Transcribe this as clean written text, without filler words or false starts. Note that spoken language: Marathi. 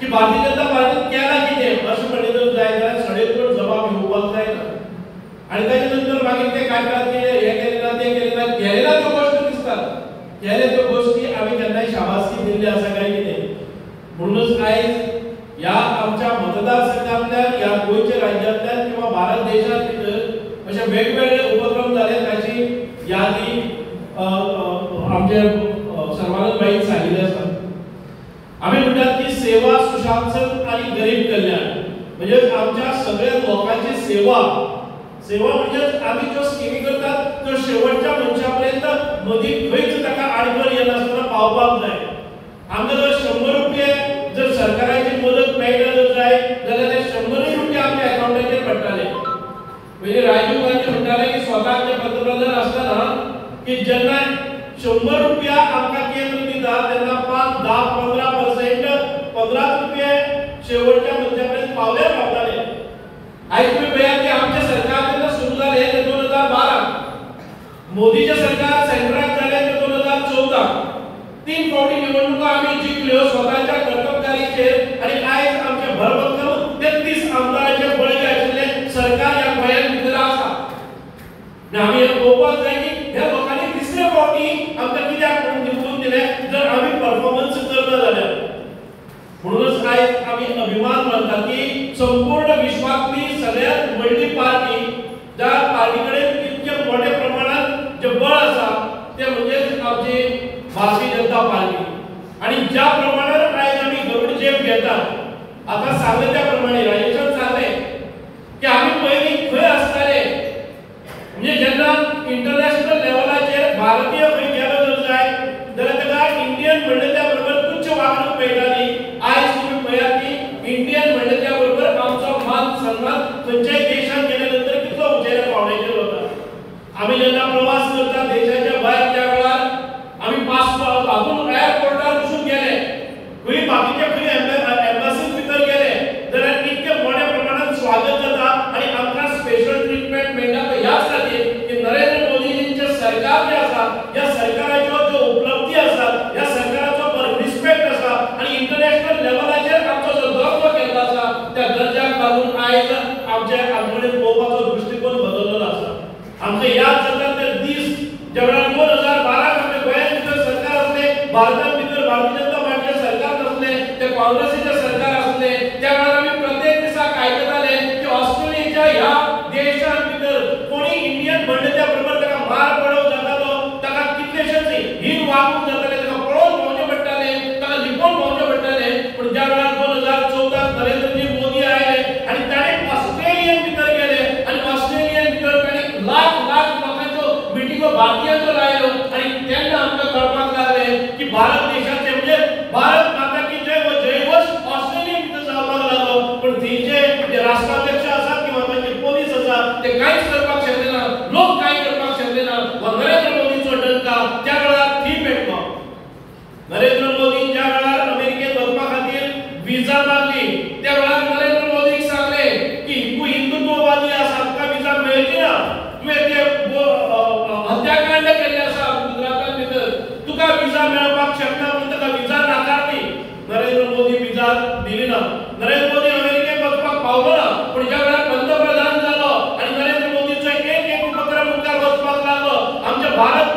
की भारतीय जनता पार्टीन केला कितें अशें म्हणलें जर जाय जाल्यार सडेतोड जबाब घेवपाक जायना आनी ताचे नंतर मागीर ते काडटात की हे केलें ना ते केलें ना केलें ना त्यो गोश्टी दिसतात केले त्यो गोश्टी आमी केन्नाय शाबासकी दिल्ली आसा काय कितें म्हणूनच आयज ह्या आमच्या मतदारसंघांतल्यान ह्या गोंयच्या राज्यांतल्यान किंवा भारत देशांत भितर अशे वेगवेगळे उपक्रम जाले ताची यादी आमचे सर्वानंद भाईन सांगिल्ली आसा आमी म्हणटात की सेवा सुशासन आणि गरीब कल्याण म्हणजे आमच्या सगळ्या लोकांची सेवा म्हणजे आम्ही जो स्कीमी करतात तो शेवटच्या मनशापर्यंत मदीं खंयच ताका आडखळ येनासतना पावपाक जाय आमकां जर 100 रुपये जर सरकाराची मदत मेळटा जर जाय जाल्यार ते 100 रुपये आमच्या अकाउंटाचेर पडटाले म्हणजे राजीव गांधी म्हणटाले की स्वतःचे पंतप्रधान आसतना की जेन्ना 100 रुपया आमकां केंद्र दिता तेन्ना 5, 10, 15% 15 रुपये शेवटच्या मनशापर्यंत पावताले आयज तुम्ही पळयात की आमच्या सरकार जेन्ना सुरू जालें ते 2012 मोदीचे सरकार सेंट्राक जालें ते 2014 तीन फावटी निवडणुका आमी जिखल्यो स्वतःच्या कर्तबगारीचेर आणि आयज आमचे भरभक्कम 33 आमदारांचे बळगे आशिल्ले सरकार ह्या गोंयांत भितर आसा आनी आमी हे पळोवपाक जाय की ह्या लोकांनी तिसरे फावटी आमकां कित्याक निवडून दिलें जर आमी परफॉर्मन्स करना जाल्यार म्हणूनच आयज आमी अभिमान मानतात की संपूर्ण विश्वातली सगळ्यात व्हडली पार्टी ज्या पार्टी कडेन इतके मोठ्या प्रमाणात जे बळ आसा ते म्हणजे आमची भारतीय जनता पार्टी आणि ज्या प्रमाणात आयज आमी गरुडजेप घेतात आता सांगले त्या प्रमाणे राजेशन सांगले की आमी पयलीं खंय आसताले म्हणजे जेन्ना इंटरनॅशनल लेवलाचेर भारतीय खंय गेलो जर जाय जाल्यार ताका इंडियन म्हणले त्या बरोबर तुच्छ वागणूक मेळटाली आयज तुम्ही पळयात की इंडियन म्हणले त्या बरोबर आमचो मान सन्मान खंयच्याय देशांत गेल्या नंतर कितलो उंचेल्या पावण्याचेर वता आमी जेन्ना प्रवास करता देशाच्या भायर त्या वेळार आमी पासपोर्ट हातून एअरपोर्टार वचून गेले खंय बाकीचे खंय एम्बसीत भितर गेले जाल्यार इतके मोठ्या प्रमाणात स्वागत जाता आणि आमकां स्पेशल ट्रीटमेंट मेळटा ह्याच खातीर की नरेंद्र मोदीजींचे सरकार जे आसा ह्या सरकाराच्यो ज्यो उपलब्धी आसात ह्या सरकाराचो रिस्पेक्ट आसा आणि इंटरनॅशनल लेवलाचेर आमचो जो दर्जो केल्लो आसा त्या दर्ज्याक लागून आयज आमचे आमचे पळोवपाचो दृश्टिकोन बदललेलो आसा आमकां याद जाता ते दीस ज्या वेळार 2012 आमच्या गोंयांत भितर सरकार आसले भारतांत भितर भारतीय जनता पार्टीचे सरकार नासले ते काँग्रेसीचे सरकार आसले त्या वेळार आमी प्रत्येक दिसाक आयकताले की ऑस्ट्रेलियाच्या ह्या देशांत भितर कोणी इंडियन म्हणले त्या बरोबर ताका मार पडव जातालो ताका कितलेशेच हीन वागणूक जाताले ताका पळोवन भोंवचें पडटाले ताका लिपोवन भोंवचें पडटाले पूण ज्या वेळार 2014 नरेंद्रजी मोदी आयले आनी ताणें ऑस्ट्रेलियन भितर गेले आनी ऑस्ट्रेलियन भितर ताणें लाख लोकांच्यो मिटिंगो भारतीयांच्यो लायल्यो आनी तेन्ना आमकां कळपाक लागले की भारत देशाचे म्हणजे भारत माता की जय व जयवश ऑस्ट्रेलियन भितर जावपाक लागलो पूण थंयचे जे राष्ट्राध्यक्ष आसात किंवा तांचे पोलीस आसा ते कांयच करपाक शकले ना लोक कांय करपाक शकले ना हो नरेंद्र मोदीचो डंका त्या वेळार थी पेटलो नरेंद्र मोदी ज्या वेळार अमेरिकेत वचपा खातीर विजा मागली त्या वेळार नरेंद्र मोदीक सांगले की तूं हिंदुत्ववादी आसा तुका विजा मेळची ना तुवें ते हत्याकांड केल्ले आसा गुजरातांत भितर तुका विजा मेळपाक शकना म्हणून ताका विजा नाकारली नरेंद्र मोदी विजा दिली ना नरेंद्र मोदी अमेरिकेत वचपाक पावलो ना पूण ज्या वेळार पंतप्रधान जालो आनी नरेंद्र मोदीचो एक उपक्रम मुखार वचपाक लागलो आमच्या भारत